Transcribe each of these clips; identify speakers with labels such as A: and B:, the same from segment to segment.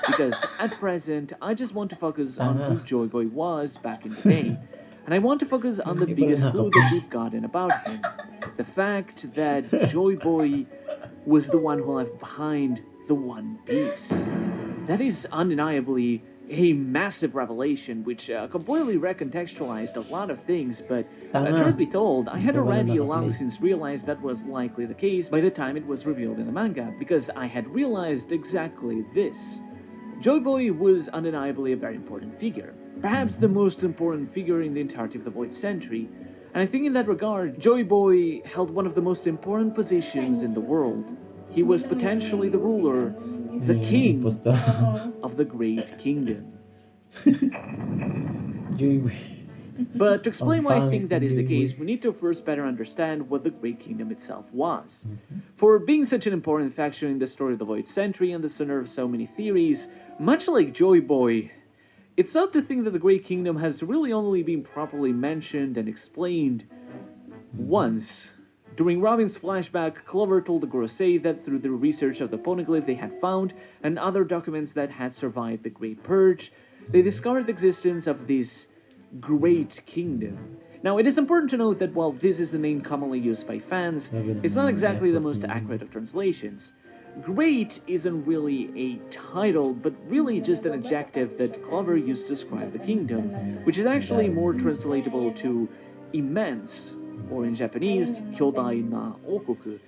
A: because at present, I just want to focus on who Joy Boy was back in the day. And I want to focus on the
B: Hindi pala
A: biggest clue that we've gotten about him. The fact that Joy Boy was the one who left behind the One Piece. That is undeniably a massive revelation which completely recontextualized a lot of things, but truth be told, I had already long since realized that was likely the case by the time it was revealed in the manga, because I had realized exactly this. Joy Boy was undeniably a very important figure, perhaps the most important figure in the entirety of the Void Century, and I think in that regard, Joy Boy held one of the most important positions in the world. He was potentially the ruler, the king of the Great Kingdom. But to explain why I think that is the case, we need to first better understand what the Great Kingdom itself was. For being such an important faction in the story of the Void Century and the center of so many theories, much like Joy Boy, it's odd to think that the Great Kingdom has really only been properly mentioned and explained once. During Robin's flashback, Clover told the Gorosei that through the research of the poneglyph they had found and other documents that had survived the Great Purge, they discovered the existence of this Great Kingdom. Now, it is important to note that while this is the name commonly used by fans, it's not exactly the most accurate of translations. Great isn't really a title, but really just an adjective that Clover used to describe the kingdom, which is actually more translatable to immense, or in Japanese, Kyodai na Okuku.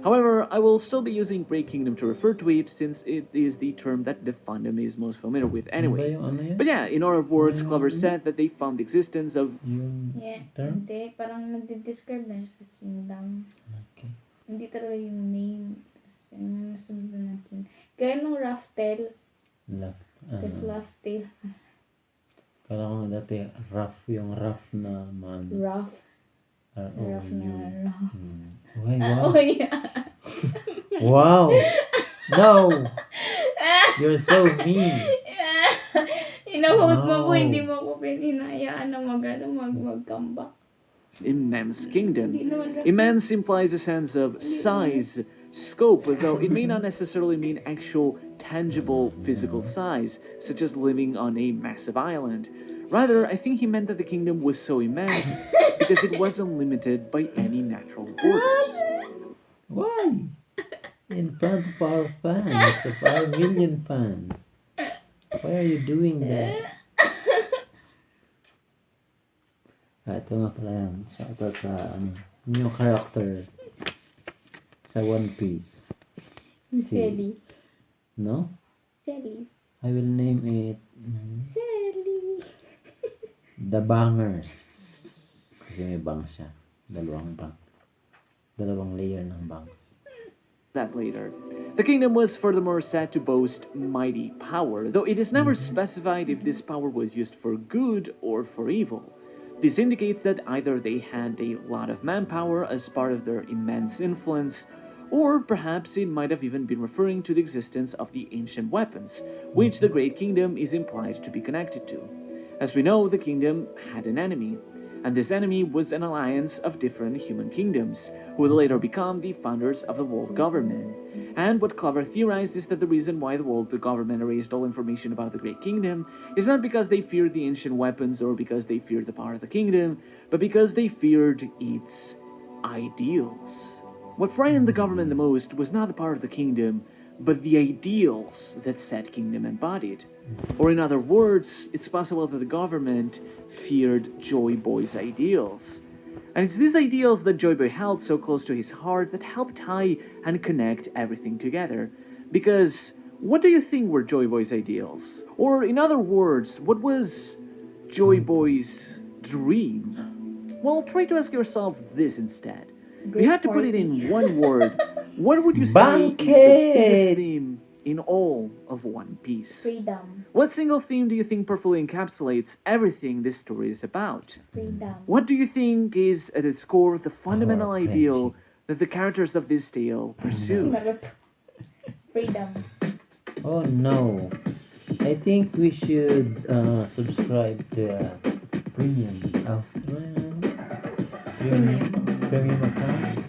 A: However, I will still be using Great Kingdom to refer to it, since it is the term that the fandom is most familiar with anyway. But yeah, in other words, Clover said that they found the existence of...
C: Hindi, parang nagde-describe na sa kingdom.
B: Okay.
C: Hindi talaga yung name. Yung nasunod na king. Kaya nung Raftel, kasi Raftel.
B: Kala ko nga dati, rough yung rough na man.
C: Rough.
B: Rough
C: na
B: wow.
C: Oh, yeah.
B: Wow! No! You're so mean.
C: Inahold mo po, hindi mo ko pinayaan na mag-comeback.
A: Immense kingdom. Immense implies a sense of size, scope, though it may not necessarily mean actual, tangible, physical size, such as living on a massive island. Rather, I think he meant that the kingdom was so immense because it wasn't limited by any natural borders.
B: Why? In front of our fans, of our million fans. Why are you doing that? Ito nga pala yan. Shoutout sa new character sa One Piece.
C: Selly.
B: No?
C: Selly.
B: I will name it
C: Selly.
B: The Bangers. Kasi may bangs siya. Dalawang layer ng bangs.
A: That later. The kingdom was furthermore said to boast mighty power, though it is never specified if this power was used for good or for evil. This indicates that either they had a lot of manpower as part of their immense influence, or perhaps it might have even been referring to the existence of the ancient weapons, which the Great Kingdom is implied to be connected to. As we know, the kingdom had an enemy, and this enemy was an alliance of different human kingdoms, who would later become the founders of the world government. And what Clover theorized is that the reason why the world government erased all information about the Great Kingdom is not because they feared the ancient weapons or because they feared the power of the kingdom, but because they feared its ideals. What frightened the government the most was not the power of the kingdom, but the ideals that said kingdom embodied. Or in other words, it's possible that the government feared Joy Boy's ideals. And it's these ideals that Joy Boy held so close to his heart that helped tie and connect everything together. Because what do you think were Joy Boy's ideals? Or in other words, what was Joy Boy's dream? Well, try to ask yourself this instead. If you had to put it in one word, what would you say is the biggest theme in all of One Piece?
C: Freedom.
A: What single theme do you think perfectly encapsulates everything this story is about?
C: Freedom.
A: What do you think is at its core the fundamental ideal that the characters of this tale pursue?
C: Freedom.
B: Oh no. I think we should subscribe to premium. Premium account?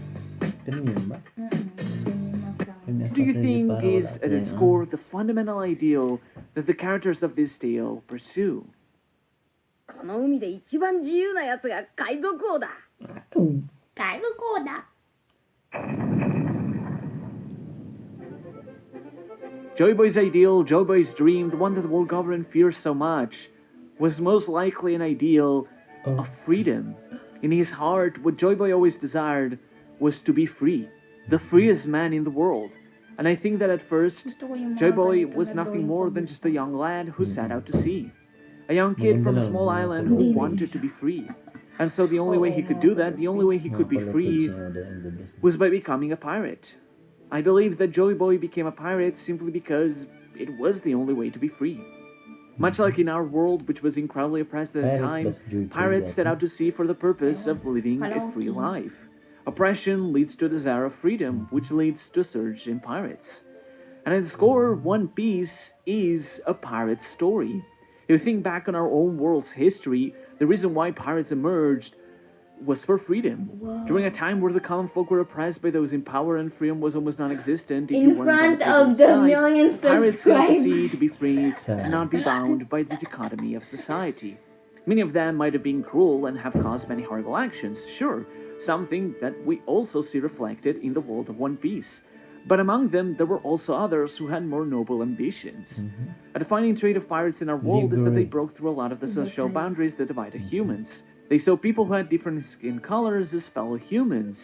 B: Premium ba?
C: Premium account.
B: Premium
A: do you
B: Kasi
A: think
B: para
A: is
B: wala
A: at its
B: tayong
A: core the
B: angst.
A: fundamental ideal that the characters of this tale pursue?
D: この海で一番自由なやつが海賊王だ。
C: 海賊王だ。
A: Joy Boy's ideal, Joy Boy's dream, the one that the world government fears so much, was most likely an ideal of freedom. In his heart, what Joy Boy always desired was to be free, the freest man in the world. And I think that at first,
C: Gusto ko yung mga
A: Joy Boy
C: ganito
A: was
C: na
A: nothing
C: drawing
A: more
C: ko
A: than
C: gusto.
A: just a young lad who set out to sea. A young kid from a small island who wanted to be free. And so the only way he could do that, the only way he could be free, was by becoming a pirate. I believe that Joy Boy became a pirate simply because it was the only way to be free. Much like in our world, which was incredibly oppressed at the time, pirates set out to sea for the purpose of living a free life. Oppression leads to a desire of freedom, which leads to a surge in pirates. And at its core, One Piece is a pirate story. If you think back on our own world's history, the reason why pirates emerged was for freedom. During a time where the common folk were oppressed by those in power and freedom was almost non-existent. If you
C: In
A: weren't on
C: front
A: the
C: of the
A: side,
C: million
A: pirates sailed to
C: subscribers.
A: sea to be free and not be bound by the dichotomy of society. Many of them might have been cruel and have caused many horrible actions, sure, something that we also see reflected in the world of One Piece. But among them, there were also others who had more noble ambitions. A defining trait of pirates in our world is that they broke through a lot of the social boundaries that divided humans. They saw people who had different skin colors as fellow humans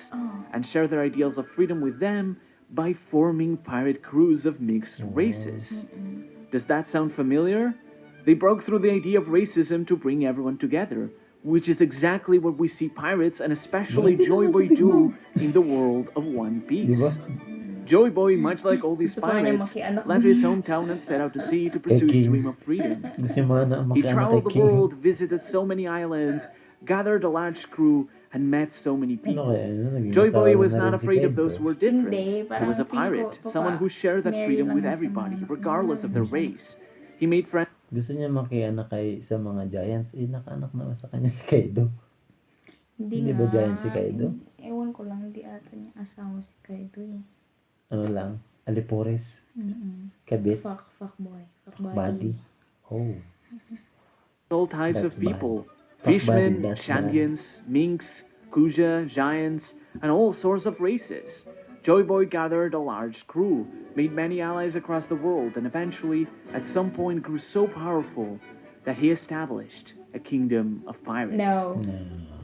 A: and shared their ideals of freedom with them by forming pirate crews of mixed races. Does that sound familiar? They broke through the idea of racism to bring everyone together, which is exactly what we see pirates and especially Joy Boy do in the world of One Piece. Joy Boy, much like all these
C: Gusto ko nga niya
A: pirates,
C: makianak
A: left
C: din.
A: his hometown and set out to sea to pursue his dream of freedom.
B: Kasi mga na
A: He
B: makianak
A: traveled
B: kay
A: the
B: King.
A: world, visited so many islands, gathered a large crew, and met so many
B: Ano
A: people.
B: kaya? Naging
A: Joy Boy
B: asawa
A: was
B: na
A: not
B: rin si
A: afraid of
B: Kaido.
A: those who were different.
C: Hindi,
A: He
C: parang
A: was a
C: feeling
A: pirate,
C: ko,
A: someone who shared that
C: Mary
A: freedom
C: lang
A: with
C: sa
A: everybody,
C: mga-
A: regardless of their race. He made friends
B: Gusto niya makianak kay sa mga giants. Nakaanak naman sa kanya si Kaido. Hindi ba giant si Kaido?
C: Ewan ko lang, hindi ata niya asawa si Kaido eh.
B: Ano lang? Alipores. Kabit.
C: Fuck boy. Fuck
B: Body. Oh.
A: all types
B: That's
A: of people.
B: bad. Fuck
A: Fishmen,
B: buddy, that's
A: Shandians, minks, Kuja, giants, and all sorts of races. Joy Boy gathered a large crew, made many allies across the world, and eventually, at some point, grew so powerful that he established a kingdom of pirates.
C: No.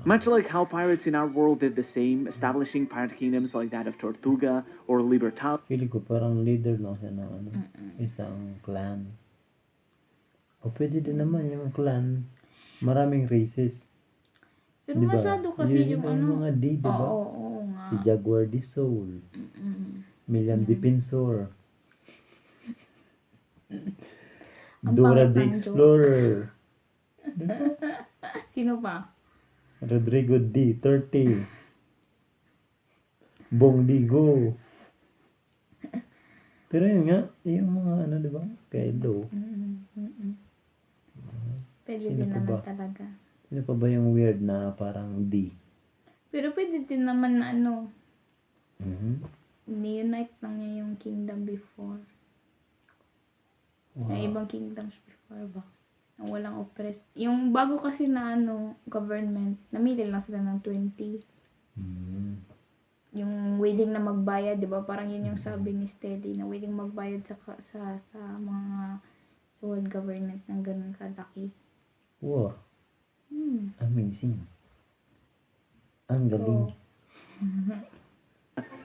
A: Much like how pirates in our world did the same, establishing pirate kingdoms like that of Tortuga or Libertal.
B: Feeling ko parang leader no siya ng ano, isang clan. O pwede din naman yung clan. Maraming races.
C: Pero
B: Diba?
C: masyado kasi yung ano.
B: mga D, diba?
C: Oo nga.
B: Si Jaguar de Soul. Million Defensor.
C: Ang
B: Dora
C: pangit
B: the
C: ng joke.
B: Explorer.
C: Sino pa?
B: Rodrigo D30. Bong Digo. Pero yun nga, yung mga ano, diba? Kaido.
C: Pwede
B: Sino
C: din
B: pa
C: naman
B: ba?
C: talaga.
B: Sino pa ba yung weird na parang D?
C: Pero pwede din naman na ano,
B: Mhm.
C: ni-unite lang niya yung kingdom before.
B: Wow.
C: Yung ibang kingdoms before ba? Na walang oppressed. Yung bago kasi na ano, government, namili lang sila ng 20.
B: Mhm.
C: Yung willing na magbayad, 'di ba? Parang yun yung sabi ni Steady na willing magbayad sa mga sa world government ng ganun kalaki.
B: Wow. Amazing. Ang galing.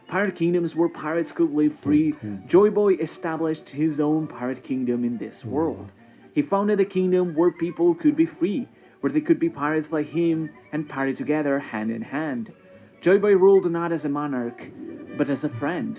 A: Pirate kingdoms where pirates could live free. Joy Boy established his own pirate kingdom in this world. He founded a kingdom where people could be free, where they could be pirates like him and party together hand in hand. Joy Boy ruled not as a monarch, but as a friend.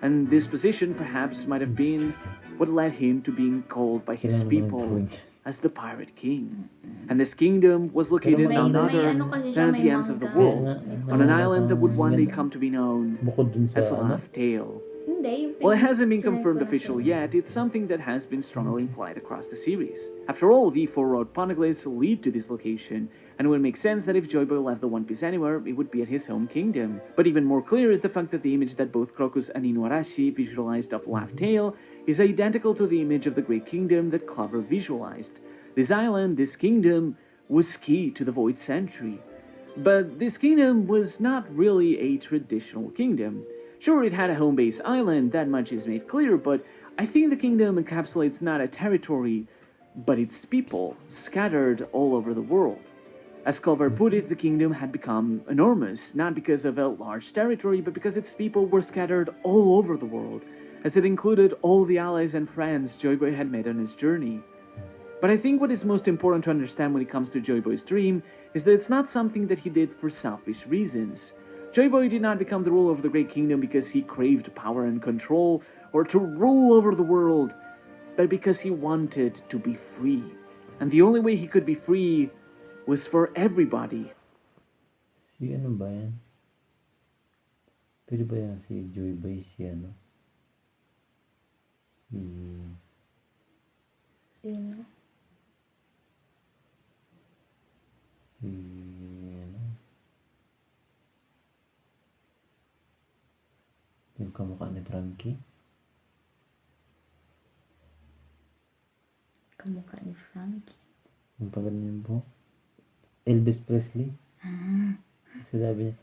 A: And this position perhaps might have been what led him to being called by his
B: Kailangan
A: people
B: naman
A: as the Pirate King. And this kingdom was located
C: May-
A: none
C: may
A: other
C: ano kasi siya,
A: than at
C: may
A: the ends of the
C: manga.
A: world,
B: Kaya nga,
A: on an
B: nabasa
A: island that would one day
B: yun.
A: come to be known
B: Bukod dun sa
A: as
B: ano,
A: Laugh Tale.
C: Hindi, Hindi, yung
A: Well, it hasn't been
C: sinend
A: confirmed
C: ko na
A: official
C: sa'yo.
A: yet. It's something that has been strongly implied across the series. After all, the four road poneglyphs lead to this location, and it would make sense that if Joy Boy left the One Piece anywhere, it would be at his home kingdom. But even more clear is the fact that the image that both Crocus and Inuarashi visualized of Laugh Tale is identical to the image of the Great Kingdom that Clover visualized. This island, this kingdom, was key to the Void Century. But this kingdom was not really a traditional kingdom. Sure, it had a home base island, that much is made clear, but I think the kingdom encapsulates not a territory, but its people, scattered all over the world. As Clover put it, the kingdom had become enormous, not because of a large territory, but because its people were scattered all over the world, as it included all the allies and friends Joy Boy had met on his journey. But I think what is most important to understand when it comes to Joy Boy's dream is that it's not something that he did for selfish reasons. Joy Boy did not become the ruler of the Great Kingdom because he craved power and control, or to rule over the world, but because he wanted to be free. And the only way he could be free was for everybody.
B: Si ano ba yan? Pwede ba yan si Joy Boy si ano? Si...
C: Sino?
B: Si... ano? Yung kamukha ni Frankie?
C: Kamukha ni Frankie.
B: Yung pagalan po? Elvis Presley? Sabi niya,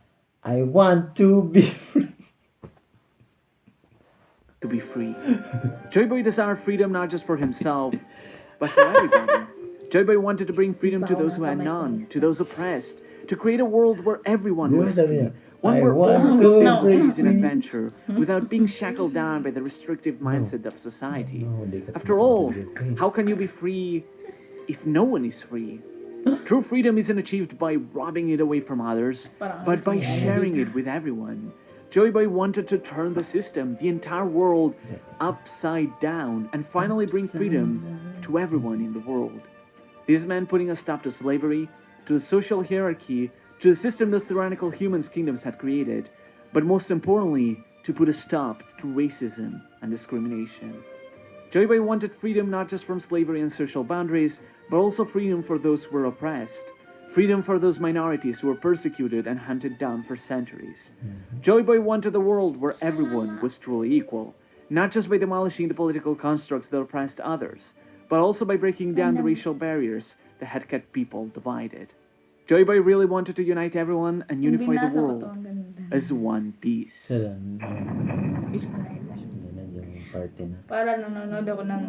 B: I want to be free.
A: To be free. Joy Boy desired freedom not just for himself, but for everybody. Joy Boy wanted to bring freedom to those who had none, to those oppressed, to create a world where everyone was free. One where all could celebrate an adventure without being shackled down by the restrictive mindset of society. After all, how can you be free if no one is free? True freedom isn't achieved by robbing it away from others, but by sharing it with everyone. Joy Boy wanted to turn the system, the entire world, upside down and finally bring freedom to everyone in the world. This meant putting a stop to slavery, to the social hierarchy, to the system those tyrannical humans' kingdoms had created, but most importantly, to put a stop to racism and discrimination. Joy Boy wanted freedom not just from slavery and social boundaries, but also freedom for those who were oppressed. Freedom for those minorities who were persecuted and hunted down for centuries. Joy Boy wanted a world where everyone was truly equal, not just by demolishing the political constructs that oppressed others, but also by breaking down the racial barriers that had kept people divided. Joy Boy really wanted to unite everyone and unify the world as one piece.
B: Sila,
C: Fish ko na yun.
B: nandiyan yung party na.
C: Para nanonood ako ng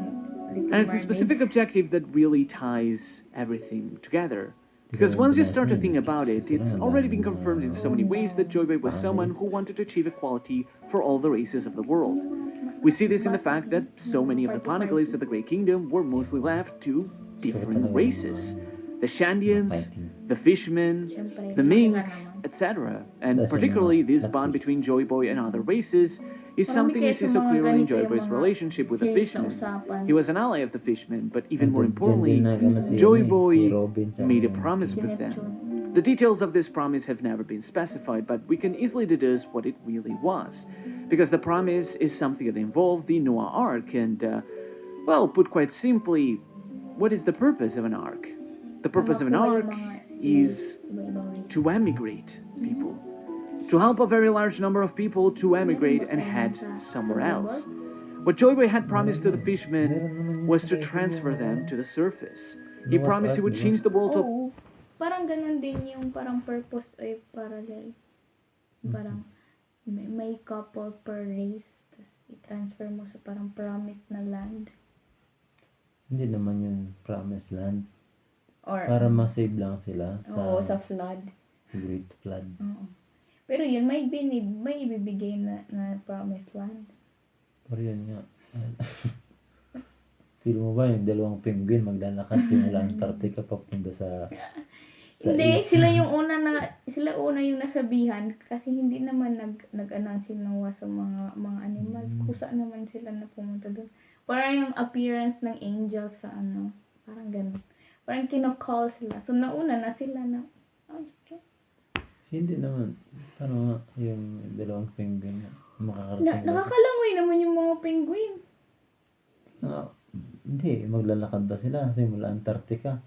C: Little
A: And it's the
C: Mermaid.
A: specific objective that really ties everything together. Because once you start to think about it, it's already been confirmed in so many ways that Joy Boy was someone who wanted to achieve equality for all the races of the world. We see this in the fact that so many of the poneglyphs of the Great Kingdom were mostly left to different races. The Shandians, the Fishmen,
C: Siyempre,
A: the Mink,
C: nakita naman.
A: etc. And particularly this bond between Joy Boy and other races is something we see so clearly in Joy Boy's relationship with the Fishmen. He was an ally of the Fishmen, but even more importantly, Joy Boy made a promise with them. The details of this promise have never been specified, but we can easily deduce what it really was. Because the promise is something that involved the Noah Ark, and, well, put quite simply, what is the purpose of an ark? The purpose of an ark is to emigrate people. To help a very large number of people to emigrate and head somewhere else. What Joy Boy had promised to the fishmen was to transfer them to the surface. He promised he would change the world to...
C: Oo. Parang ganun din yung parang purpose ay parallel. Parang may couple per race. Tapos i-transfer mo sa parang promised na land.
B: Hindi naman yung promised land.
C: Or,
B: Para ma-save lang sila
C: oo, sa flood.
B: Great Flood.
C: Oo. Pero yun, may ibibigay na promised land.
B: Pero yun nga. Feel mo ba yung dalawang penguin maglalakad simula Antarctica papunta sa
C: Hindi,
B: east?
C: sila una yung nasabihan kasi hindi naman nag-announce si Noah sa mga animals. Kusa naman sila na pumunta doon. Parang yung appearance ng angels sa parang ganun. Parang kino-call sila. So nauna na sila na,
B: Hindi naman. Paano nga yung dalawang penguin nga? Makakarating ba?
C: Nakakalangoy naman yung mga penguin.
B: Ah, hindi, maglalakad ba sila? Simula Antarctica.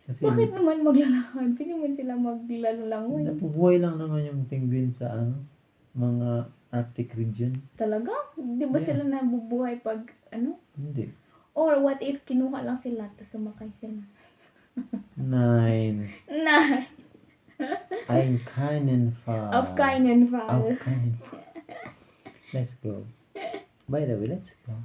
B: Kasi
C: Bakit naman maglalakad? Pwede naman sila maglalangoy.
B: nabubuhay lang naman yung penguin sa mga Arctic region.
C: Talaga? Di ba
B: Yeah.
C: sila nabubuhay pag ano?
B: Hindi.
C: Or what if kinuha lang sila tapos sumakay sila?
B: 9.
C: Na!
B: Ein keinen Fall.
C: Auf keinen
B: Auf
C: Fall.
B: keinen Fall. Let's go. By the way, let's go.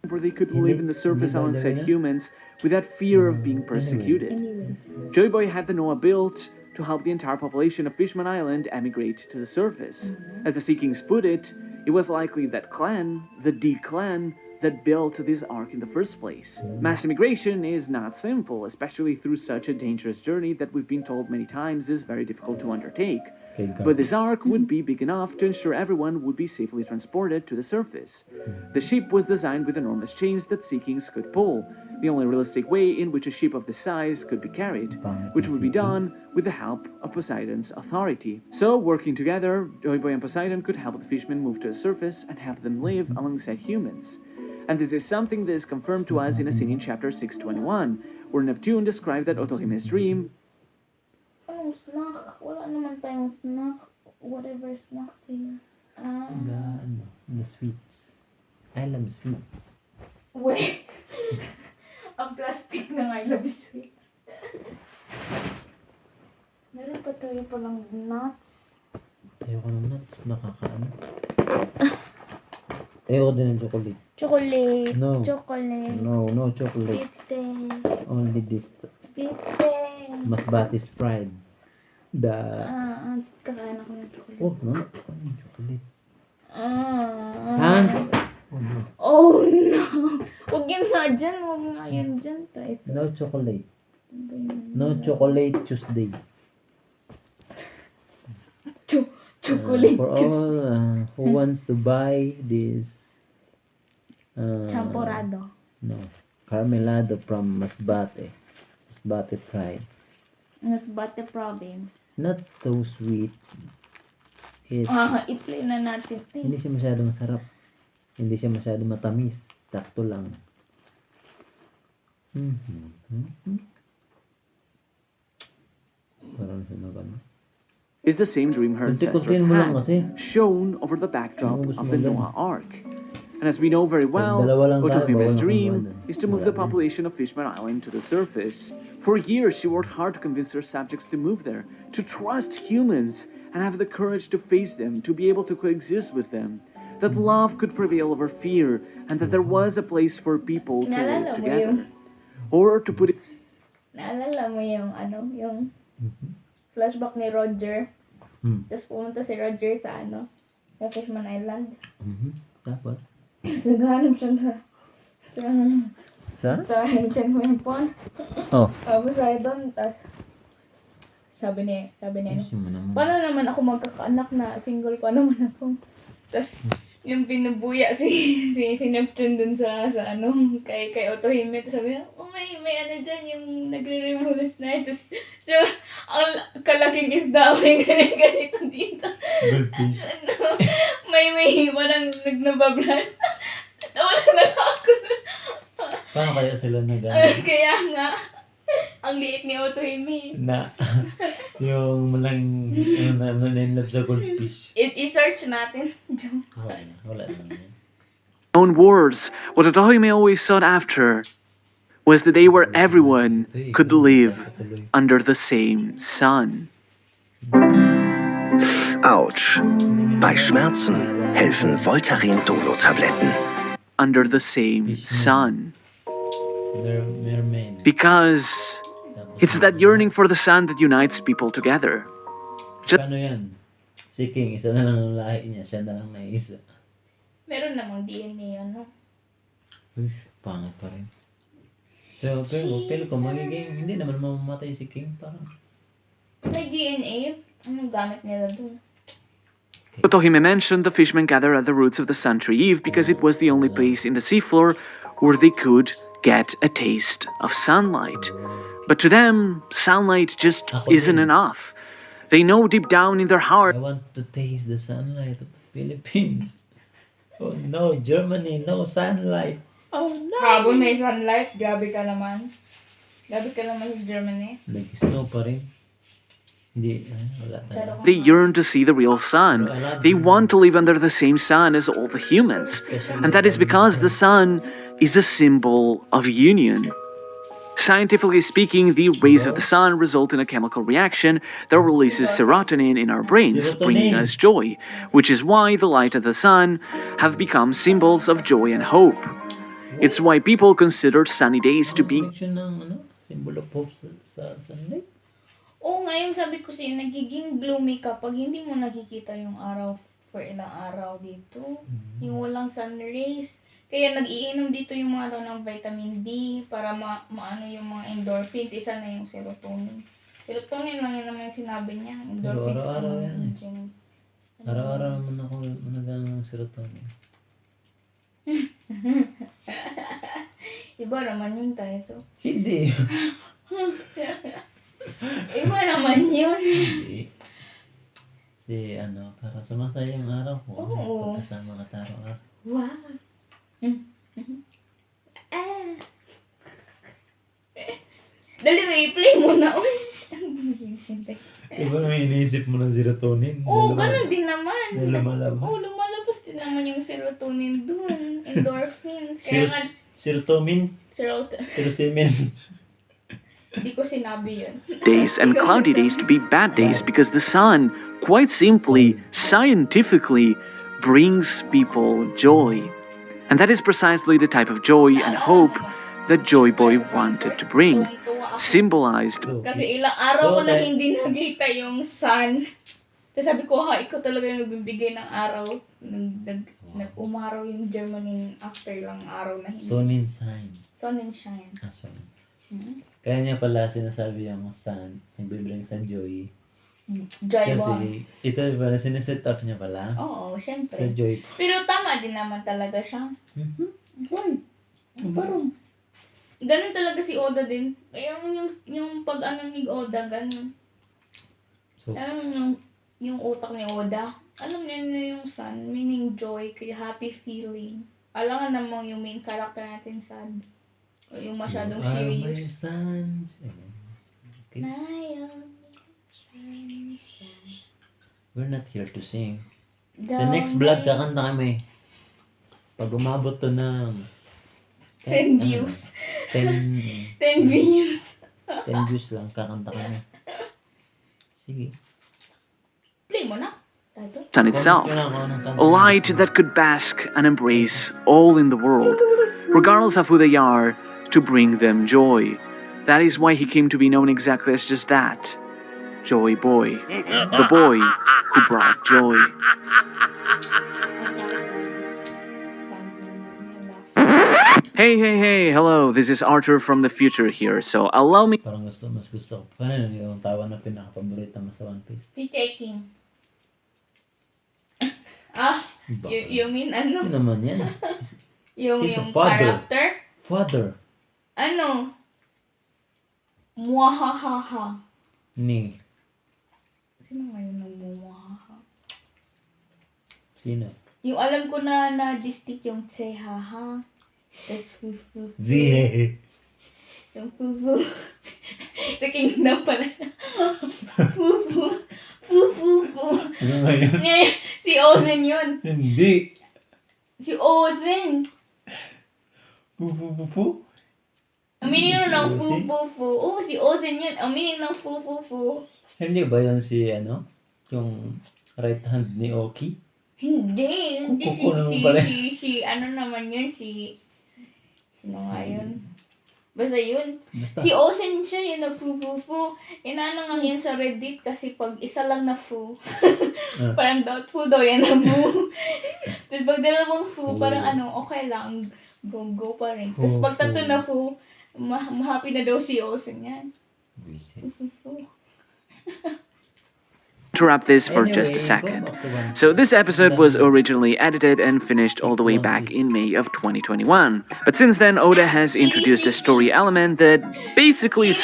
A: where they could
B: Hindi-
A: live in the surface
B: hindi ba
A: alongside
B: dalawa?
A: humans without fear of being persecuted.
C: Anyways.
A: Joy Boy had the Noah built to help the entire population of Fishman Island emigrate to the surface. As the Sea Kings put it was likely that clan, the D clan, that built this ark in the first place. Mass immigration is not simple, especially through such a dangerous journey that we've been told many times is very difficult to undertake.
B: Okay, go.
A: But this ark would be big enough to ensure everyone would be safely transported to the surface. The ship was designed with enormous chains that Sea Kings could pull, the only realistic way in which a ship of this size could be carried, which would be done with the help of Poseidon's authority. So, working together, Joy Boy and Poseidon could help the fishmen move to the surface and help them live alongside humans. And this is something that is confirmed to us in a scene in chapter 621, where Neptune described that Otohime's dream
C: Anong snack? Wala naman tayong snack. Whatever snack thing.
B: The sweets. I love sweets.
C: Wait. Ang plastic ng I love sweets. Meron pa tayo palang nuts.
B: Ayoko ng nuts. Nakakaano. Ayoko din ng chocolate.
C: Chocolate.
B: No.
C: Chocolate.
B: No chocolate.
C: Bitte.
B: Only this.
C: Bitte.
B: Masbate Pride.
C: Kakain ako ng chocolate.
B: Oh, no. Ano chocolate?
C: Ah.
B: Oh, no.
C: Oh no. Huwag yun nga dyan. Huwag nga yan dyan. Ito.
B: No chocolate.
C: Ano ba yun?
B: No chocolate Tuesday.
C: Chocolate.
B: For all who wants to buy this
C: Champorado.
B: no, Carmelado from Masbate Pride.
C: Masbate province.
B: Not so sweet. It,
C: I-play na natin.
B: hindi siya masyado masarap. Hindi siya masyado matamis. Sakto lang. Parang siya nagano.
A: is the same dream her ancestors
B: Kunti-kuntiin mo lang kasi.
A: had, shown over the backdrop
B: Ang gusto
A: of
B: mo
A: the
B: lang.
A: Noah Ark. And as we know very well,
B: dalawa lang tayo,
A: Otohime's
B: bawal na
A: dream
B: kumuha
A: is to move
B: Wala
A: the
B: na.
A: population of Fishman Island to the surface. For years, she worked hard to convince her subjects to move there, to trust humans, and have the courage to face them, to be able to coexist with them. That love could prevail over fear, and that there was a place for people to live
C: Naalala mo
A: together.
C: yung,
A: Or to put it
C: naalala mo yung yung flashback ni Roger. Tapos pumunta si Roger sa sa Fishman Island.
B: Dapat.
C: Tapos naghanap siya sa ancient weapon.
B: Oh.
C: Tapos ay doon, tapos sabi niya,
B: Ayusin mo naman.
C: paano naman ako magkakaanak na single pa naman ako. Tapos yung pinubuya si Neptune dun sa kay Otohime. Tapos sabi niya, oh may dyan yung nagre-revolutionize. Tapos siya, ang kalaking isda, may ganito dito.
B: Goldfish.
C: may parang nagbablash. Tawa na ako.
B: Paano kaya sila
C: Kaya nga, ang liit ni Otohime.
B: na yung malang nanlove sa goldfish.
C: I-search natin.
B: Wala naman yan.
A: own words, what Otohime always sought after was the day where everyone could live under the same sun.
E: Autsch. Bei Schmerzen helfen Voltaren-Dolo-Tabletten.
A: Under the same sun.
B: Mermaid.
A: Because it's that yearning for the sun that unites people together.
B: Paano yan? Si King, isa na lang ang lahi niya. Siya na lang na isa.
C: Meron namang DNA,
B: Uy, pangit pa rin. Pero kung magiging, hindi naman mamamatay si King. Parang,
C: May DNA? Anong gamit nila dun?
A: Otohime mentioned the fishmen gather at the roots of the sun tree Eve because it was the only place in the seafloor where they could get a taste of sunlight. But to them, sunlight just isn't enough. They know deep down in their heart
B: I want to taste the sunlight of the Philippines. Oh no, Germany, no sunlight. Oh no.
C: Habang may sunlight, grabe ka naman. Grabe ka naman sa Germany.
B: Nag-snow pa rin. Hindi, wala
C: Pero
B: talaga.
A: They yearn to see the real sun. They want to live under the same sun as all the humans. And that is because the sun is a symbol of union. Scientifically speaking, the rays of the sun result in a chemical reaction that releases serotonin in our brains, bringing us joy, which is why the light of the sun have become symbols of joy and hope. It's why people consider sunny days to be
B: Connection ng symbol of hope sa sunlight.
C: Oo, ngayon sabi ko sa'yo, nagiging gloomy ka pag hindi mo nakikita yung araw for ilang araw dito. Yung walang sun rays. Kaya nag-iinom dito yung mga tao ng vitamin D para maano yung mga endorphins. Isa na yung serotonin. Serotonin lang yun naman yung sinabi niya. Endorphins
B: Pero araw-araw
C: naman
B: yan.
C: yung gin.
B: Araw-araw naman ako ng serotonin.
C: Iba naman yun tayo. So.
B: Hindi.
C: Iba naman yun.
B: Hindi. Kasi para sumasaya yung araw ko.
C: Oo.
B: Pagkasama ka araw-araw.
C: Wow. Dali, wait, play mo na.
B: Diba may iniisip mo ng serotonin?
C: Oo, ganun din naman.
B: Lumalabas.
C: Oo, lumalabas din naman yung serotonin dun. Endorphins. Kaya nga,
B: Serotonin? Serotonin.
C: di ko sinabi yun.
A: days and cloudy days to be bad days because the sun, quite simply, scientifically, brings people joy. And that is precisely the type of joy and hope that Joy Boy wanted to bring, symbolized
C: Kasi ilang araw ko na hindi nakita yung sun. Tapos sabi ko, ikaw talaga yung nagbibigay ng araw. Nag-umaraw yung Germany after ilang araw na hindi.
B: Sun and shine.
C: Sun and shine.
B: Sun. Kaya niya pala sinasabi yung sun, nagbibring sa joy.
C: Joy
B: Kasi
C: one.
B: ito pala, siniset up niya pala.
C: Oo, syempre.
B: Sa joy.
C: Pero tama din naman talaga siya.
B: Why? Parang.
C: Ganun talaga si Oda din. Kaya yung pag-ano ni Oda, ganun.
B: So,
C: Yung utak ni Oda, alam niya na yung sun, meaning joy, kaya happy feeling. Alam nga namang yung main character natin sad. O yung masyadong
B: you are my
C: serious.
B: sun. Okay. We're not here to sing. Sa next vlog, kakanta kami. Pag umabot to ng
C: 10 views.
B: 10
C: 10 views.
B: 10 views lang, kakanta kami. Sige.
C: Play mo na. Title.
A: sun itself, a light that could bask and embrace all in the world, regardless of who they are, to bring them joy. That is why he came to be known exactly as just that, Joy Boy, the boy who brought joy. Hey, hello, this is Artur from the future here, so allow me...
B: Parang mas gusto ko. Kanina yung tawa na pinaka-paborito mo sa One Piece.
C: Retaking. You mean ano?
B: Ano naman yan? He's a
C: Yung
B: father.
C: character?
B: Father.
C: Ano? Muahahaha.
B: Ni.
C: Sino ngayon ng muahaha?
B: Sino?
C: Yung alam ko na distinct yung tsehaha. Tapos fufu.
B: Zihe.
C: Yung fufu. Sa kingdom pala. Fufu. Fufu.
B: Ano nga yun?
C: Si Ozen yun.
B: Hindi.
C: Si Ozen.
B: Pupupupu?
C: Aminin mo
B: Si
C: ng
B: Ozen?
C: fufu. Oo, si Ozen yun. Aminin ng fufu.
B: Hindi ba yun si yung right hand ni Oki?
C: Hindi.
B: Kuko naman pala.
C: Si ano naman yun, sino nga yun? Basta yun.
B: Basta.
C: Si Ozen siya yung nag-fu-fu-fu. Inano nga yan sa Reddit kasi pag isa lang na fu, parang doubtful daw yan na fu. Tapos pag dalawang fu, parang okay lang. Go pa rin. Tapos pag tatlo na fu, happy na daw si Ozen yan. Fu-fu-fu.
A: To wrap this for just a second. So this episode was originally edited and finished all the way back in May of 2021. But since then, Oda has introduced a story element that basically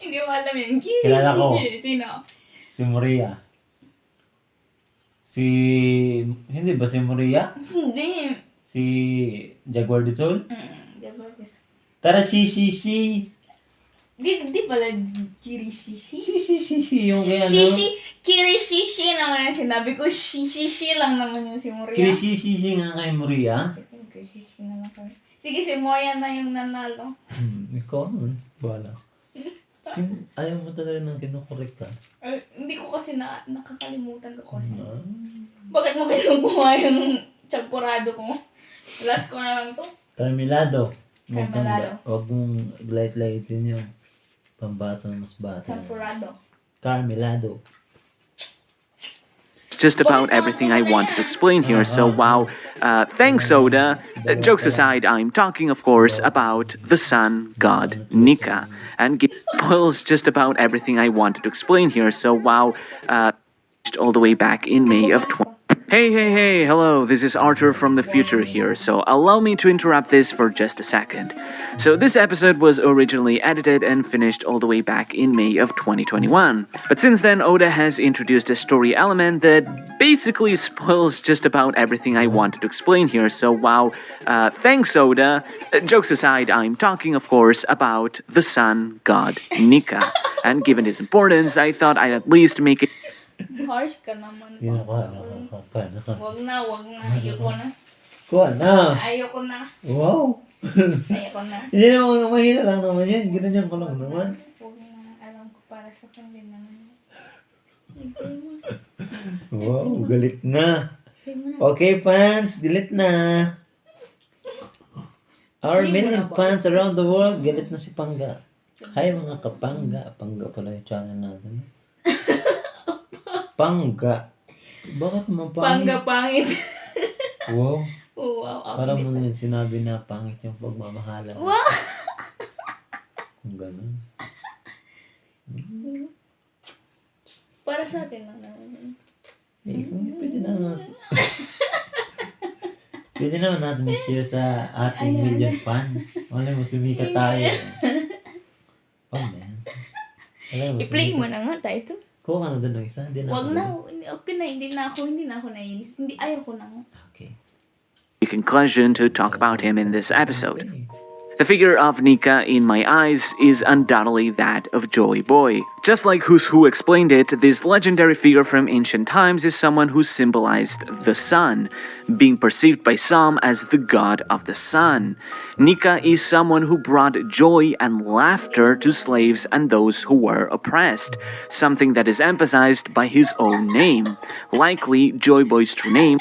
C: Hindi mo alam yun.
B: Kilala ko.
C: Sino?
B: Si Maria. Si... Hindi ba si Moria?
C: Hindi.
B: Si Jaguar de Sol?
C: Diba?
B: Tara, shi.
C: Di pala Kirishishi.
B: Shi, yung kay ano?
C: Kirishishi naman ang sinabi ko. Shishi lang naman yung si Moria.
B: Shi nga kay Moria?
C: Kirishishi na lang kami. Sige, si Moria na yung nanalo.
B: Ikaw nun. Bala. Ayaw mo talaga nang kinukorek ka.
C: Hindi ko kasi nakakalimutan ko kasi. Bakit mo kinukuha yung champurado ko? Last ko na lang to.
B: Carmelado.
C: Carmelado.
B: Huwag mong light-lightin yung pambata na mas bata.
C: Champurado.
B: Carmelado.
A: Just about everything I wanted to explain here. So, wow. Thanks, Oda. Jokes aside, I'm talking, of course, about the sun god Nika. And it spoils just about everything I wanted to explain here. So, wow. All the way back in May of 20. Hey, hello, this is Artur from the future here, so allow me to interrupt this for just a second. So this episode was originally edited and finished all the way back in May of 2021. But since then, Oda has introduced a story element that basically spoils just about everything I wanted to explain here, so wow, thanks Oda. Jokes aside, I'm talking, of course, about the sun god Nika. And given his importance, I thought I'd at least make it...
C: Harsh ka naman. Wag na. Ayoko na.
B: Kuha na.
C: Ayoko na.
B: Wow.
C: Ayoko na.
B: Hindi naman, mahina lang naman yan. Ginanyan ko lang naman.
C: Huwag na. Alam ko para sa kanila naman.
B: Wow, galit na. Okay, fans, galit na. Our million fans around the world, galit na si Pangga. Hi mga kapangga. Pangga pala yung channel natin. Pangga. Bakit naman pangit?
C: Pangga pangit.
B: Wow.
C: Wow.
B: Parang mo na sinabi na pangit yung pagmamahalan.
C: Wow.
B: Kung gano'n.
C: Para sa atin lang naman.
B: Pwede naman natin i-share sa ating million fans. Wala mo, sumikat tayo. Oh, man.
C: I-play mo na nga tayo to.
B: Kuha ka na doon ng isa.
C: Wag na. Okay na. Hindi na ako nainis. Ayaw ko na nga.
B: Okay.
A: Conclusion to talk about him in this episode. The figure of Nika in my eyes is undoubtedly that of Joy Boy. Just like Who's Who explained it, this legendary figure from ancient times is someone who symbolized the sun, being perceived by some as the god of the sun. Nika is someone who brought joy and laughter to slaves and those who were oppressed, something that is emphasized by his own name. Likely, Joy Boy's true name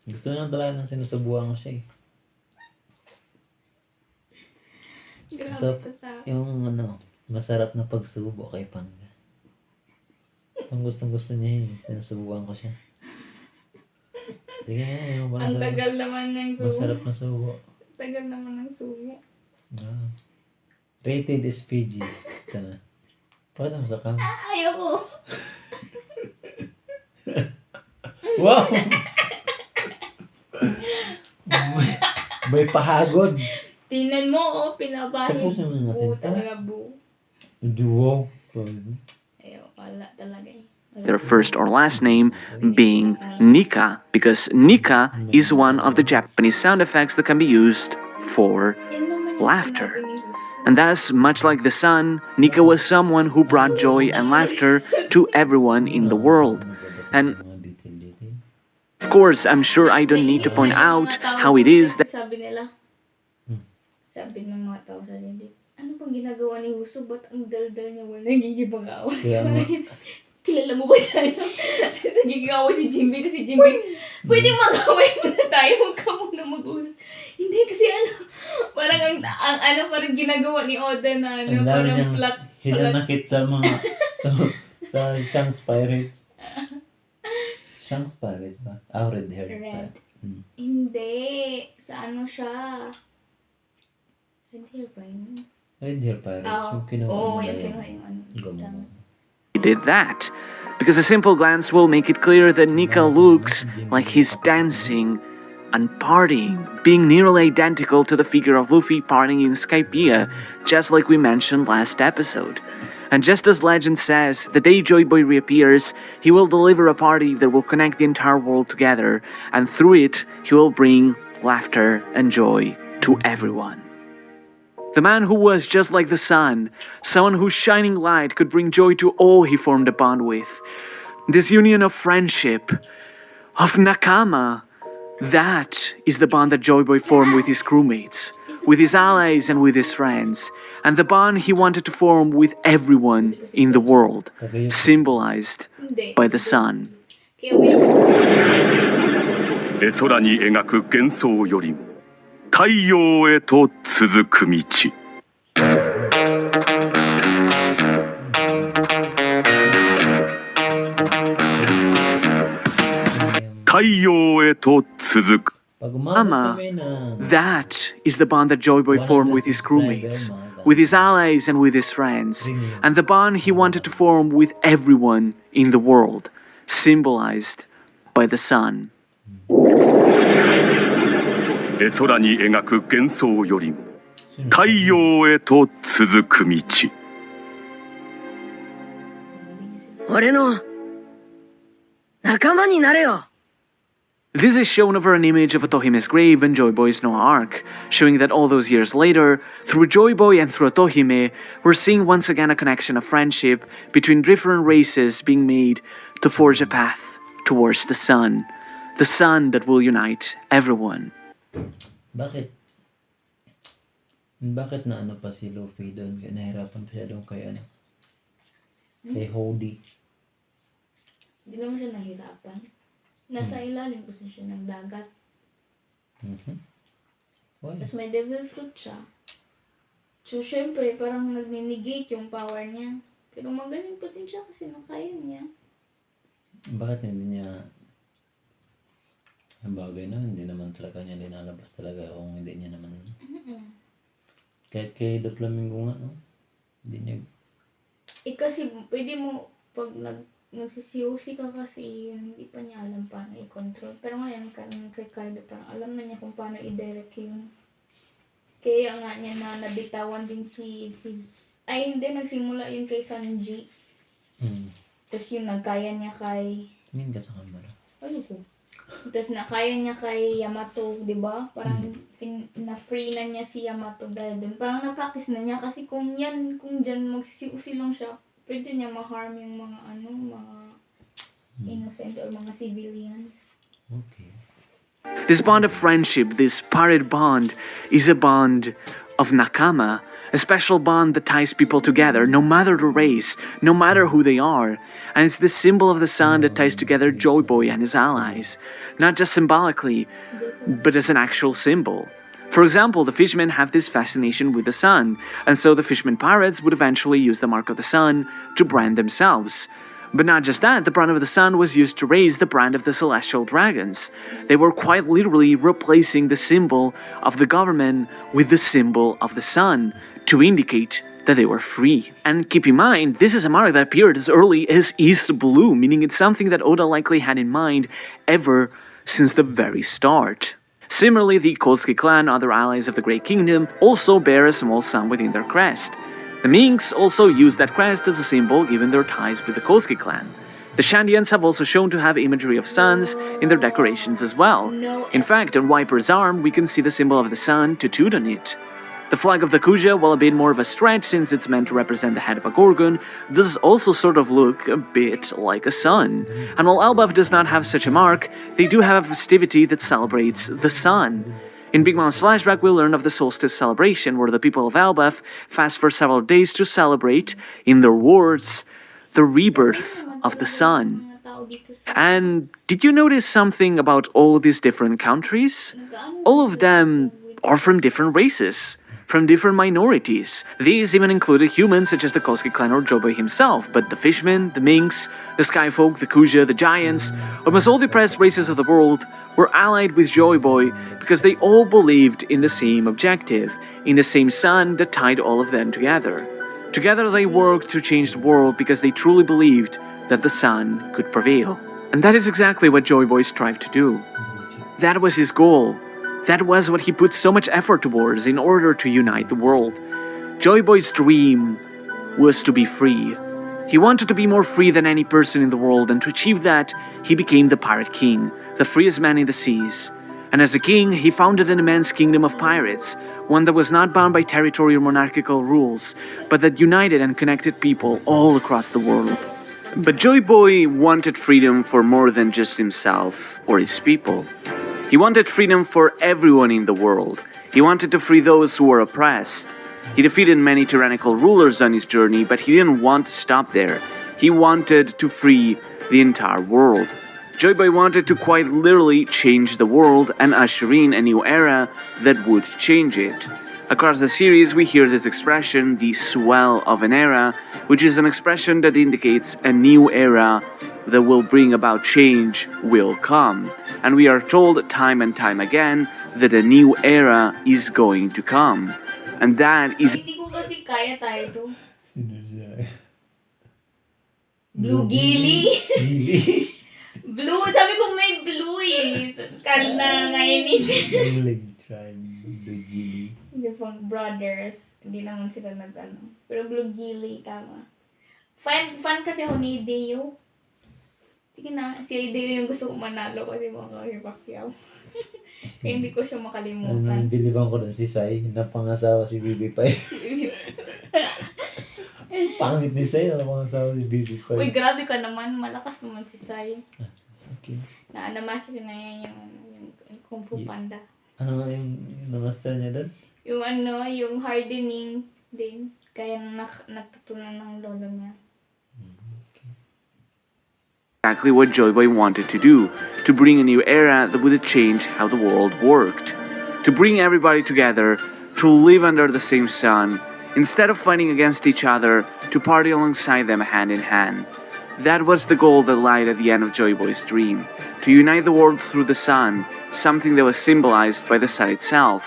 B: Gusto na talaga ng sinusubuhan ko siya eh.
C: Grabe ka sa akin.
B: Yung masarap na pagsubo kay Pangga. Ang gustong-gusto niya eh. Sinusubuhan ko siya. Sige nga,
C: Ang tagal naman ng sumo.
B: masarap na subo.
C: Tagal naman ng sumo.
B: Rated is PG. Ito na. Pakita mo sa cam.
C: Ayoko.
B: Wow! may pahagod.
C: Tingnan mo, pinabahid.
B: Tapusin mo natin
C: Buo
B: to.
C: talaga, buo.
B: Wow.
C: Ayaw, wala talaga eh.
A: their first or last name being Nika, because Nika is one of the Japanese sound effects that can be used for
C: Yan naman yung
A: laughter.
C: sinabi ni Jesus.
A: And thus, much like the sun, Nika was someone who brought joy and laughter to everyone in the world. And of course, I'm sure I don't need to point out how it is that
C: Sabi nila, sabi ng mga tao sa Reddit, ano bang ginagawa ni Huso? Ba't ang dal-dal niya wala nagigibang away?
B: Kaya nga.
C: Kilala mo ba siya? Sa gigaway si Jimby, kasi si Jimby, pwede mag-away muna tayo, huwag ka muna mag-ulan. Hindi kasi parang parang ginagawa ni Oda na
B: ang dami
C: parang
B: niyang
C: plot.
B: hinanakit sa mga sa Shanks Pirates. Shanks Pirates ba? Red hair.
C: Red. Hindi. Sa ano siya? Red hair ba yun?
B: Red hair Pirates. Yung kinuha
C: Oo,
B: nila
C: yung
B: yun.
C: kinuha yung ano. Tama.
A: he did that. Because a simple glance will make it clear that Nika looks like he's dancing and partying, being nearly identical to the figure of Luffy partying in Skypiea, just like we mentioned last episode. And just as legend says, the day Joy Boy reappears, he will deliver a party that will connect the entire world together, and through it, he will bring laughter and joy to everyone. The man who was just like the sun, someone whose shining light could bring joy to all he formed a bond with. This union of friendship, of nakama, that is the bond that Joy Boy formed with his crewmates, with his allies and with his friends, and the bond he wanted to form with everyone in the world, symbolized by the sun.
F: 空に描く幻想よりも太陽へと続く道。太陽へと続く。
B: Pag-umaga
A: Ama,
B: kami na.
A: that is the bond that Joy Boy formed with his crewmates, with his allies and with his friends, and the bond he wanted to form with everyone in the world, symbolized by the sun.
F: 空に描く幻想よりも太陽へと続く道。
D: 俺の仲間になれよ。
A: This is shown over an image of Otohime's grave and Joy Boy's Noah Ark, showing that all those years later, through Joy Boy and through Otohime, we're seeing once again a connection of friendship between different races being made to forge a path towards the sun that will unite everyone.
B: Bakit? Bakit na ano pa si Luffy doon? Kaya nahirapan pa siya doon kay ano? Kay Hody.
C: Hindi naman siya nahirapan. Nasa ilalim kasi siya ng dagat.
B: Why?
C: Tapos may devil fruit siya. So, syempre, parang nag-negate yung power niya. Pero magaling pa din siya kasi nakaya niya.
B: Bakit hindi niya ang bagay na hindi naman talaga niya linalabas talaga kung hindi niya naman kahit kay Doflamingo nga no? Hindi niya
C: kasi pwede mo pag nagsisiusi ka kasi yun, hindi pa niya alam paano i-control. Pero ngayon kay Kaido parang alam na niya kung paano i-direct yun. Kaya nga niya na nabitawan din si hindi, nagsimula yun kay Sanji. Tapos yun, nagkaya niya kay
B: tingin ka sa camera.
C: ano ko? Tapos nakaya niya kay Yamato, di ba? Parang na-free na niya si Yamato dahil dun. Parang na-practice na niya kasi kung dyan magsisiusi lang siya, pwede niya ma-harm yung mga mga innocent or mga civilians.
B: Okay.
A: This bond of friendship, this pirate bond, is a bond of nakama, a special bond that ties people together, no matter the race, no matter who they are. And it's the symbol of the sun that ties together Joy Boy and his allies, not just symbolically, but as an actual symbol. For example, the fishermen have this fascination with the sun, and so the fishermen pirates would eventually use the mark of the sun to brand themselves. But not just that, the brand of the sun was used to raise the brand of the celestial dragons. They were quite literally replacing the symbol of the government with the symbol of the sun to indicate that they were free. And keep in mind, this is a mark that appeared as early as East Blue, meaning it's something that Oda likely had in mind ever since the very start. Similarly, the Kosuke clan, other allies of the Great Kingdom, also bear a small sun within their crest. The Minks also use that crest as a symbol given their ties with the Kosuke clan. The Shandians have also shown to have imagery of suns in their decorations as well. In fact, on Wiper's arm, we can see the symbol of the sun tattooed on it. The flag of the Kuja, while a bit more of a stretch since it's meant to represent the head of a Gorgon, does also sort of look a bit like a sun. And while Elbaf does not have such a mark, they do have a festivity that celebrates the sun. In Big Mom's flashback, we learn of the solstice celebration, where the people of Elbaf fast for several days to celebrate, in their words, the rebirth of the sun. And did you notice something about all these different countries? All of them are from different races, from different minorities. These even included humans such as the Kosuke clan or Joy Boy himself, but the fishmen, the Minks, the Skyfolk, the Kuja, the Giants, almost all the oppressed races of the world were allied with Joy Boy because they all believed in the same objective, in the same sun that tied all of them together. Together they worked to change the world because they truly believed that the sun could prevail. And that is exactly what Joy Boy strived to do. That was his goal. That was what he put so much effort towards in order to unite the world. Joy Boy's dream was to be free. He wanted to be more free than any person in the world, and to achieve that, he became the Pirate King, the freest man in the seas. And as a king, he founded an immense kingdom of pirates, one that was not bound by territory or monarchical rules, but that united and connected people all across the world. But Joy Boy wanted freedom for more than just himself or his people. He wanted freedom for everyone in the world. He wanted to free those who were oppressed. He defeated many tyrannical rulers on his journey, but he didn't want to stop there. He wanted to free the entire world. Joy Boy wanted to quite literally change the world and usher in a new era that would change it. Across the series, we hear this expression, the swell of an era, which is an expression that indicates a new era that will bring about change will come. And we are told time and time again that a new era is going to come. And that is...
C: Hindi ko kasi kaya tayo to.
B: Sino siya?
C: Blue Gilly.
B: Gilly.
C: Blue, sabi ko may blue eh. Kana ngainis.
B: Like tribe, Blue Gilly.
C: Yung pang brothers, hindi naman sila nag-ano. Pero Blue Gilly, tama. Fan kasi ako ni Deo. Sige na, si Deo yung gusto ko manalo kasi mga Pacquiao. Kaya hindi ko siya makalimutan.
B: Biliban ko dun si Sai, napangasawa si Bibi Pai. Pangit ni Sai, napangasawa si Bibi Pai.
C: Uy, grabe ka naman. Malakas naman si Sai.
B: Okay.
C: Na-master na yan yung Kung Fu Panda.
B: Ano nga yung na-master niya doon?
C: Yung hardening din. Kaya natutunan ng lolo niya.
A: exactly what Joy Boy wanted to do, to bring a new era that would change how the world worked. To bring everybody together, to live under the same sun, instead of fighting against each other, to party alongside them hand in hand. That was the goal that lied at the end of Joy Boy's dream, to unite the world through the sun, something that was symbolized by the sun itself.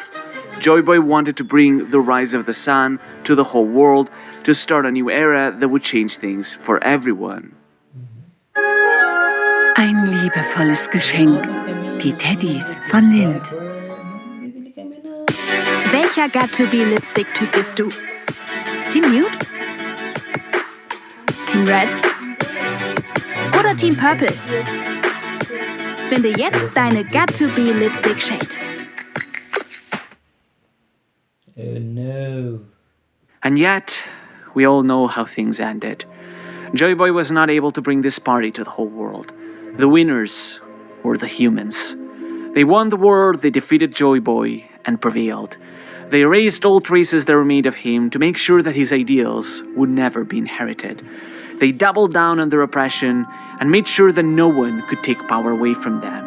A: Joy Boy wanted to bring the rise of the sun to the whole world, to start a new era that would change things for everyone.
G: Ein liebevolles Geschenk. Die Teddys von Lind. Welcher Got-to-Be-Lipstick-Typ bist du? Team Nude? Team Red? Oder Team Purple? Finde jetzt deine Got-to-Be-Lipstick-Shade.
B: Oh no.
A: And yet, we all know how things ended. Joy Boy was not able to bring this party to the whole world. The winners were the humans. They won the war, they defeated Joy Boy, and prevailed. They erased all traces that were made of him to make sure that his ideals would never be inherited. They doubled down on their oppression and made sure that no one could take power away from them.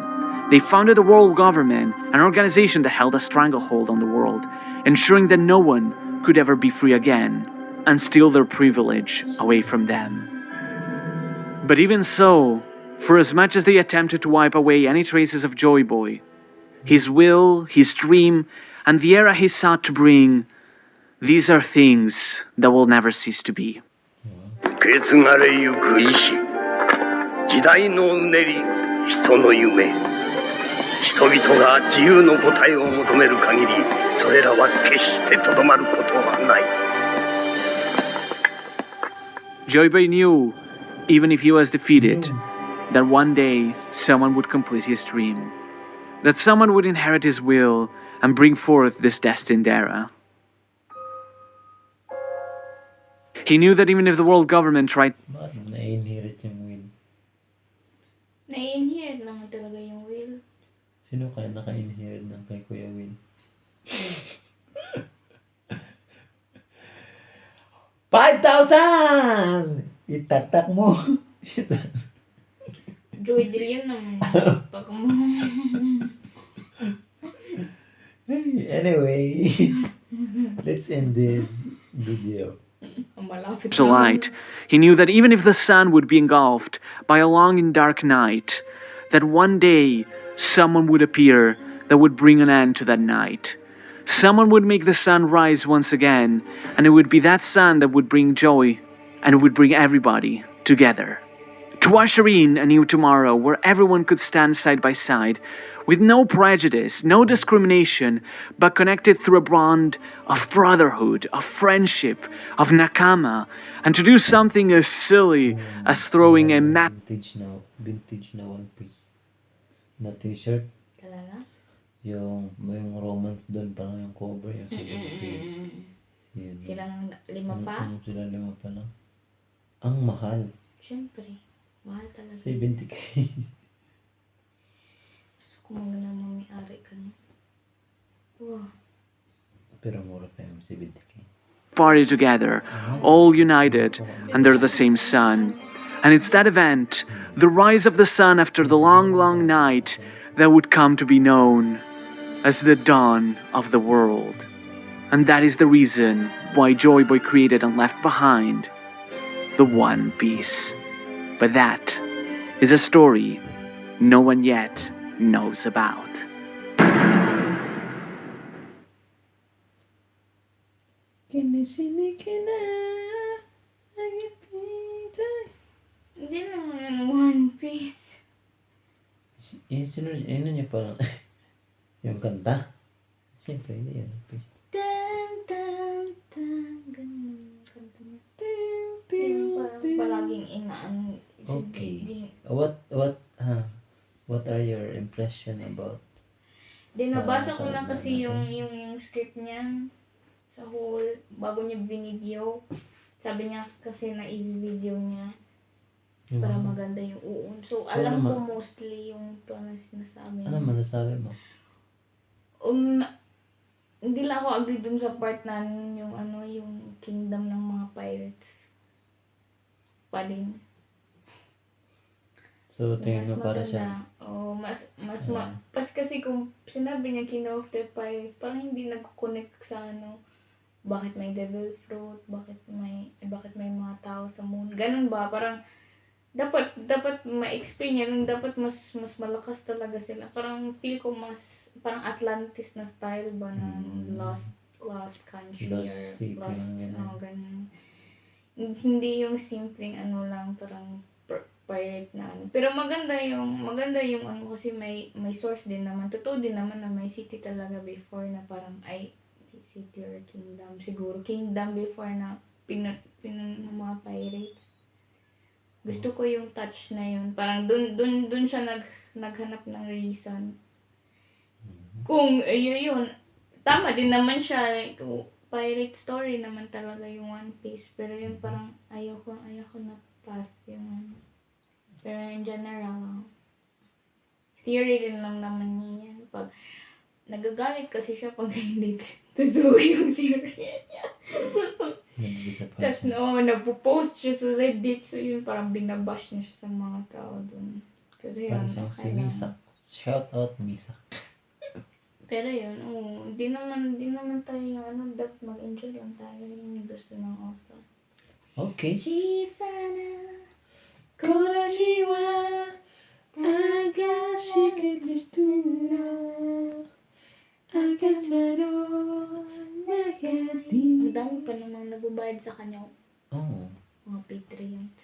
A: They founded a world government, an organization that held a stranglehold on the world, ensuring that no one could ever be free again and steal their privilege away from them. But even so, for as much as they attempted to wipe away any traces of Joy Boy, his will, his dream, and the era he sought to bring, these are things that will never cease to be.
F: 受け継がれゆく意志、時代のうねり、人の夢、人々が自由の答えを求める限り、それらは決してとどまることはない。
A: Joy Boy knew, even if he was defeated, that one day someone would complete his dream, that someone would inherit his will and bring forth this destined era. He knew that even if the world government tried...
B: Bakit mo na-inherit yung will?
C: Na-inherit naman talaga yung will.
B: Sino kaya naka-inherit ng kay Kuya Will? 5,000! Itaktak mo.
C: Joy Dill yun naman. Taka mo.
B: Anyway, let's end this video.
C: Ang malapit
A: to light, he knew that even if the sun would be engulfed by a long and dark night, that one day someone would appear that would bring an end to that night. Someone would make the sun rise once again, and it would be that sun that would bring joy, and it would bring everybody together. To usher in a new tomorrow where everyone could stand side by side, with no prejudice, no discrimination, but connected through a bond of brotherhood, of friendship, of nakama, and to do something as silly as throwing a mat.
B: Vintage na One Piece na t-shirt.
C: Talaga?
B: May romance doon, parang yung cover, yung
C: Silang 5 pa?
B: Sila 5 pa lang. Ang mahal.
C: Siyempre. Mahal talaga.
B: 70k.
C: Kung mga may-ari ka na. Wow.
B: Pero mura pa yung 70k.
A: Party together, all united under the same sun. And it's that event, the rise of the sun after the long, long night, that would come to be known as the dawn of the world. And that is the reason why Joy Boy created and left behind the One Piece. But that is a story no one yet knows about.
C: Hindi naman yung One Piece.
B: Ano niya parang yung kanta? Siyempre, hindi yan.
C: Tan, tan, tan. Ganun. Kanta niya. Yung parang palaging inaan.
B: Okay. What are your impression about?
C: Nabasa ko lang kasi yung script niya sa whole, bago niya binidyo. Sabi niya kasi na i-video niya para maganda yung uun. So alam ko mostly yung parang sinasabi.
B: Ano masasabi mo?
C: Hindi lang ako agree dun sa part na yung yung kingdom ng mga pirates. Pa din.
B: So, tingin mo para siya?
C: Oo, pas kasi kung sinabi niya Kingdom of the Pirates, parang hindi nag-connect sa bakit may devil fruit, bakit may mga tao sa moon. Ganun ba? Parang dapat ma-explain yan, dapat mas malakas talaga sila. Parang feel ko parang Atlantis na style ba na lost country
B: Lost
C: or
B: city,
C: lost ganun. Hindi yung simpleng lang parang pirate na Pero maganda yung kasi may source din naman. Totoo din naman na may city talaga before na parang city or kingdom. Siguro kingdom before na ng mga pirates. Gusto ko yung touch na yun. Parang dun siya naghanap ng reason. Kung yun, tama din naman siya. Like, pirate story naman talaga yung One Piece. Pero yung parang ayaw ko na pass yung Pero in general, theory din lang naman niya yan. Pag nagagalit kasi siya pag hindi totoo yung theory niya. Tapos nagpo-post siya sa Reddit. So yun, parang binabash niya siya sa mga tao dun. Pero yun,
B: parang si Misak. Shout out Misak.
C: Pero yun, di naman tayo yung dapat mag-enjoy lang tayo yung gusto ng author.
B: Okay.
C: Shisana.
B: この日はしくですとな赤さの中に
C: Ang dami pa namang nagbabayad sa kanya.
B: Oo.
C: Mga Patreons.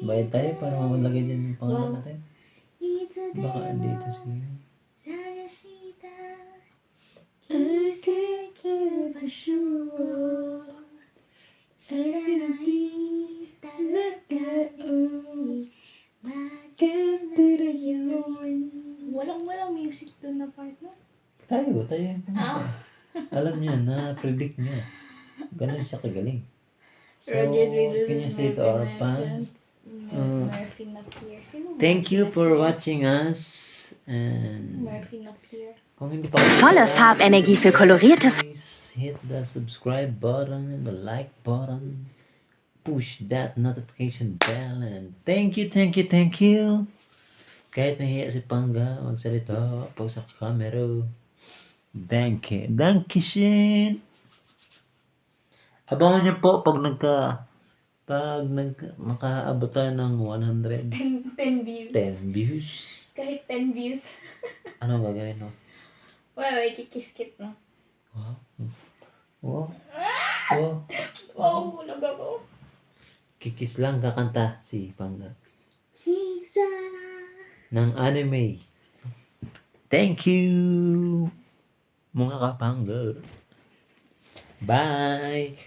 B: Bayad tayo para mamalagay din yung pangalan natin. Baka dito siya.
C: Walang music doon na part na.
B: Tayo. Alam niya na, predict niya. Ganun siya kagaling. So, can you say to our fans? Thank you for watching us. And kung hindi pa
G: Volle Farbenergie für koloriertes.
B: please hit the subscribe button and the like button. Push that notification bell and thank you. Kahit nahiya si Pangga magsalita pag sa camera. Thank you. Abangan niyo po pag makaabot tayo ng 100
C: 10 views.
B: 10 views.
C: Kahit 10 views.
B: Ano gagawin mo?
C: Wala, ikikiskit na.
B: Wow.
C: Wow, hulog ako.
B: kiss lang kakanta si Pangga
C: Shisa.
B: ng anime. Thank you mga kapangga. Bye.